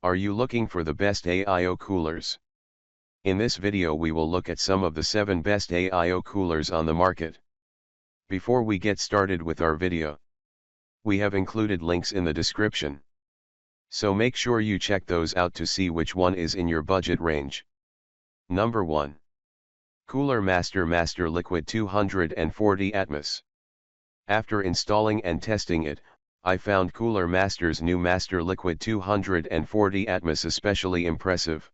Are you looking for the best AIO coolers? In this video we will look at some of the 7 best AIO coolers on the market. Before we get started with our video, we have included links in the description. So make sure you check those out to see which one is in your budget range. Number 1. Cooler Master MasterLiquid 240 Atmos. After installing and testing it, I found Cooler Master's new MasterLiquid 240 Atmos especially impressive.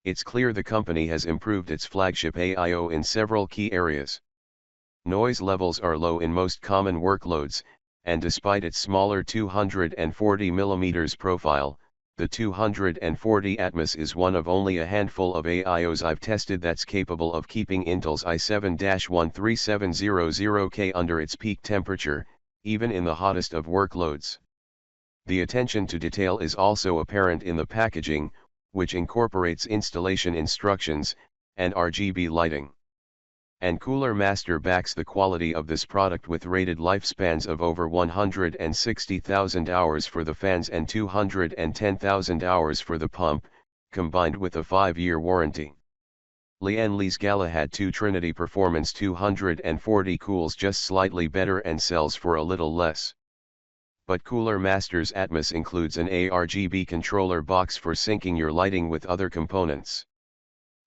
It's clear the company has improved its flagship AIO in several key areas. Noise levels are low in most common workloads, and despite its smaller 240mm profile, the 240 Atmos is one of only a handful of AIOs I've tested that's capable of keeping Intel's i7-13700K under its peak temperature, even in the hottest of workloads. The attention to detail is also apparent in the packaging, which incorporates installation instructions and RGB lighting. And Cooler Master backs the quality of this product with rated lifespans of over 160,000 hours for the fans and 210,000 hours for the pump, combined with a 5-year warranty. Lian Li Galahad 2 Trinity Performance 240 cools just slightly better and sells for a little less. But Cooler Master's Atmos includes an RGB controller box for syncing your lighting with other components.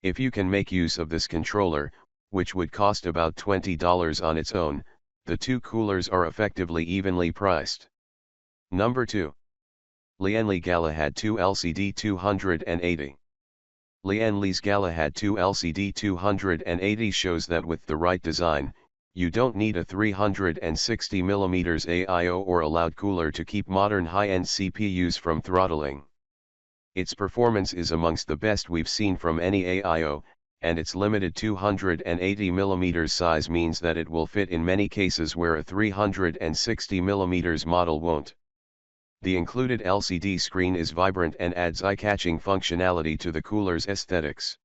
If you can make use of this controller, which would cost about $20 on its own, the two coolers are effectively evenly priced. Number 2. Lian Li Galahad 2 LCD 280. Lian Li's Galahad 2 LCD 280 shows that with the right design, you don't need a 360mm AIO or a loud cooler to keep modern high-end CPUs from throttling. Its performance is amongst the best we've seen from any AIO, and its limited 280mm size means that it will fit in many cases where a 360mm model won't. The included LCD screen is vibrant and adds eye-catching functionality to the cooler's aesthetics.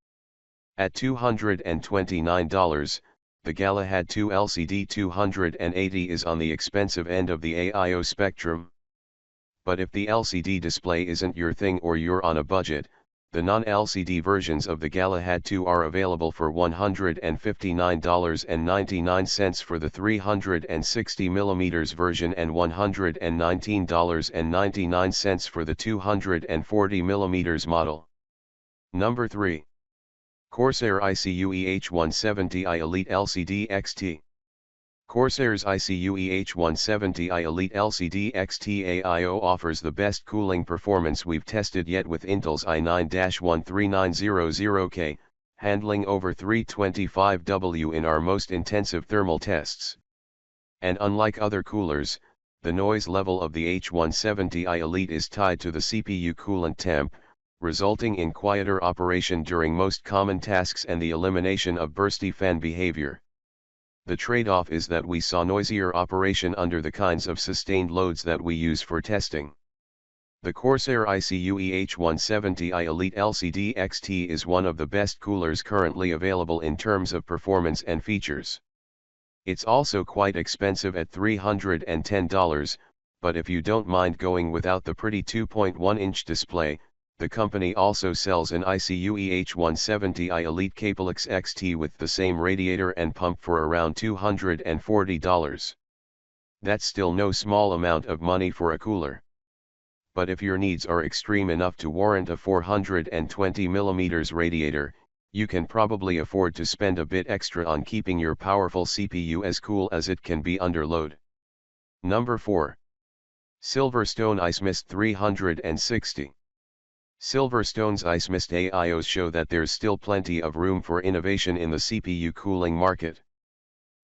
At $229, the Galahad 2 LCD 280 is on the expensive end of the AIO spectrum. But if the LCD display isn't your thing or you're on a budget, the non-LCD versions of the Galahad 2 are available for $159.99 for the 360mm version and $119.99 for the 240mm model. Number 3. Corsair iCUE H115i Elite LCD XT. Corsair's iCUE H115i Elite LCD XT AIO offers the best cooling performance we've tested yet with Intel's i9-13900K, handling over 325W in our most intensive thermal tests. And unlike other coolers, the noise level of the H115i Elite is tied to the CPU coolant temp, resulting in quieter operation during most common tasks and the elimination of bursty fan behavior. The trade-off is that we saw noisier operation under the kinds of sustained loads that we use for testing. The Corsair iCUE H115i Elite LCD XT is one of the best coolers currently available in terms of performance and features. It's also quite expensive at $310, but if you don't mind going without the pretty 2.1-inch display, the company also sells an iCUE H170i Elite Capex XT with the same radiator and pump for around $240. That's still no small amount of money for a cooler. But if your needs are extreme enough to warrant a 420mm radiator, you can probably afford to spend a bit extra on keeping your powerful CPU as cool as it can be under load. Number 4. Silverstone Ice Mist 360. Silverstone's Ice Mist AIOs show that there's still plenty of room for innovation in the CPU cooling market.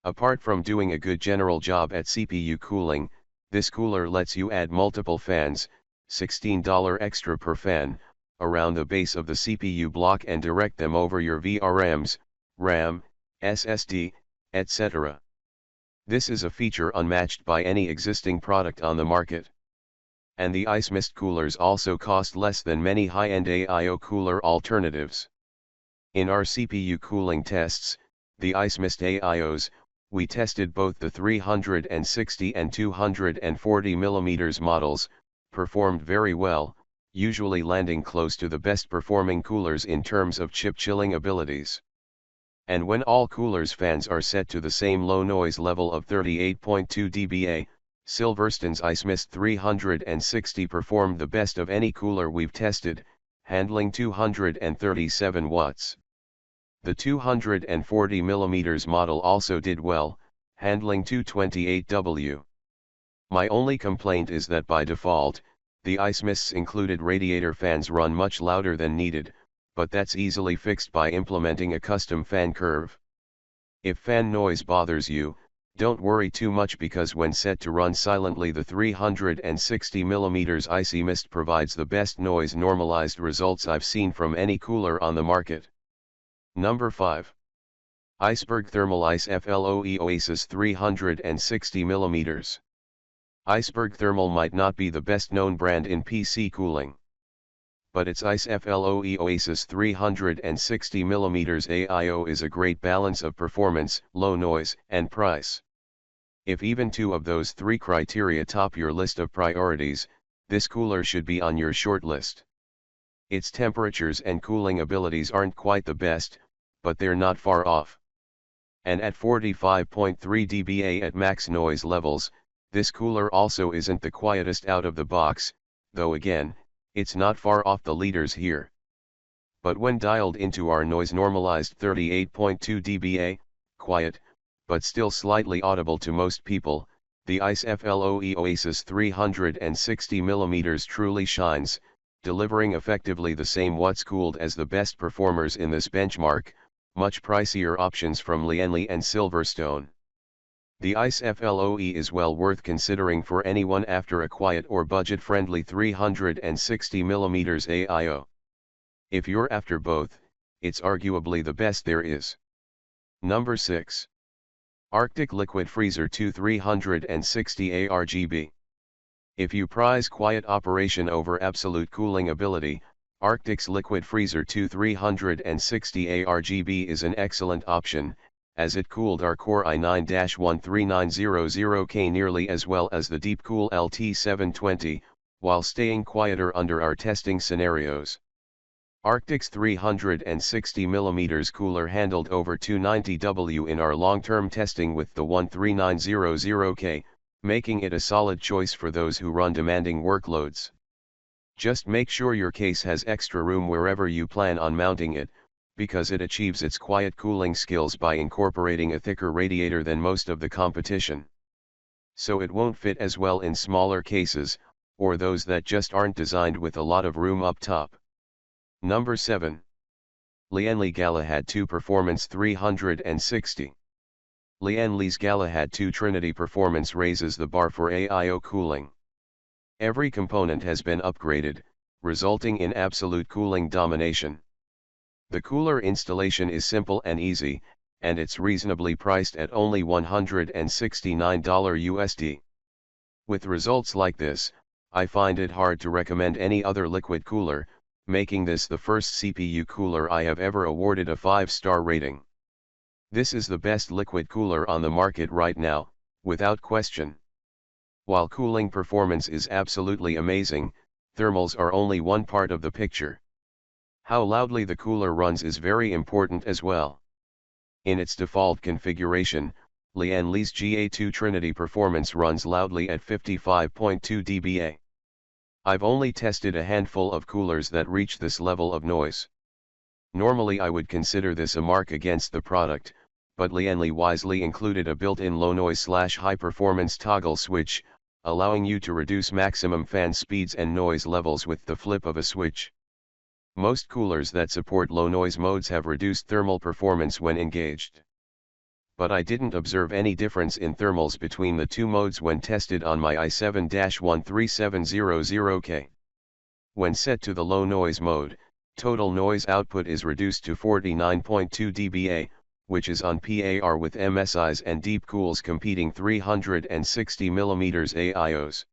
Apart from doing a good general job at CPU cooling, this cooler lets you add multiple fans, $16 extra per fan, around the base of the CPU block and direct them over your VRMs, RAM, SSD, etc. This is a feature unmatched by any existing product on the market. And the Ice Mist coolers also cost less than many high-end AIO cooler alternatives. In our CPU cooling tests, the Ice Mist AIOs, we tested both the 360 and 240mm models, performed very well, usually landing close to the best performing coolers in terms of chip chilling abilities. And when all coolers fans are set to the same low noise level of 38.2 dBA, Silverstone's Ice Mist 360 performed the best of any cooler we've tested, handling 237 watts. The 240mm model also did well, handling 228 W. My only complaint is that by default, the Ice Mist's included radiator fans run much louder than needed, but that's easily fixed by implementing a custom fan curve. If fan noise bothers you, don't worry too much because when set to run silently the 360mm Icy Mist provides the best noise normalized results I've seen from any cooler on the market. Number 5. Iceberg Thermal Ice FLOE Oasis 360mm. Iceberg Thermal might not be the best known brand in PC cooling, but its Ice FLOE Oasis 360mm AIO is a great balance of performance, low noise, and price. If even two of those three criteria top your list of priorities, this cooler should be on your short list. Its temperatures and cooling abilities aren't quite the best, but they're not far off. And at 45.3 dBA at max noise levels, this cooler also isn't the quietest out of the box, though again, it's not far off the leaders here. But when dialed into our noise normalized 38.2 dBA, quiet, but still slightly audible to most people, the Ice FLOE Oasis 360mm truly shines, delivering effectively the same watts cooled as the best performers in this benchmark, much pricier options from Lian Li and Silverstone. The Ice FLOE is well worth considering for anyone after a quiet or budget-friendly 360mm AIO. If you're after both, it's arguably the best there is. Number 6. Arctic Liquid Freezer 2 360 RGB. If you prize quiet operation over absolute cooling ability, Arctic's Liquid Freezer 2 360 RGB is an excellent option, as it cooled our Core i9-13900K nearly as well as the Deepcool LT720, while staying quieter under our testing scenarios. Arctic's 360mm cooler handled over 290 W in our long-term testing with the 13900K, making it a solid choice for those who run demanding workloads. Just make sure your case has extra room wherever you plan on mounting it, because it achieves its quiet cooling skills by incorporating a thicker radiator than most of the competition. So it won't fit as well in smaller cases, or those that just aren't designed with a lot of room up top. Number 7. Lian Li Galahad 2 Performance 360. Lian Li's Galahad 2 Trinity performance raises the bar for AIO cooling. Every component has been upgraded, resulting in absolute cooling domination. The cooler installation is simple and easy, and it's reasonably priced at only $169 USD. With results like this, I find it hard to recommend any other liquid cooler, making this the first CPU cooler I have ever awarded a 5-star rating. This is the best liquid cooler on the market right now, without question. While cooling performance is absolutely amazing, thermals are only one part of the picture. How loudly the cooler runs is very important as well. In its default configuration, Lian Li's G2 Trinity performance runs loudly at 55.2 dBA. I've only tested a handful of coolers that reach this level of noise. Normally I would consider this a mark against the product, but Lian Li wisely included a built-in low noise/high performance toggle switch, allowing you to reduce maximum fan speeds and noise levels with the flip of a switch. Most coolers that support low noise modes have reduced thermal performance when engaged. But I didn't observe any difference in thermals between the two modes when tested on my i7-13700K. When set to the low noise mode, total noise output is reduced to 49.2 dBA, which is on par with MSI's and Deepcool's competing 360mm AIOs.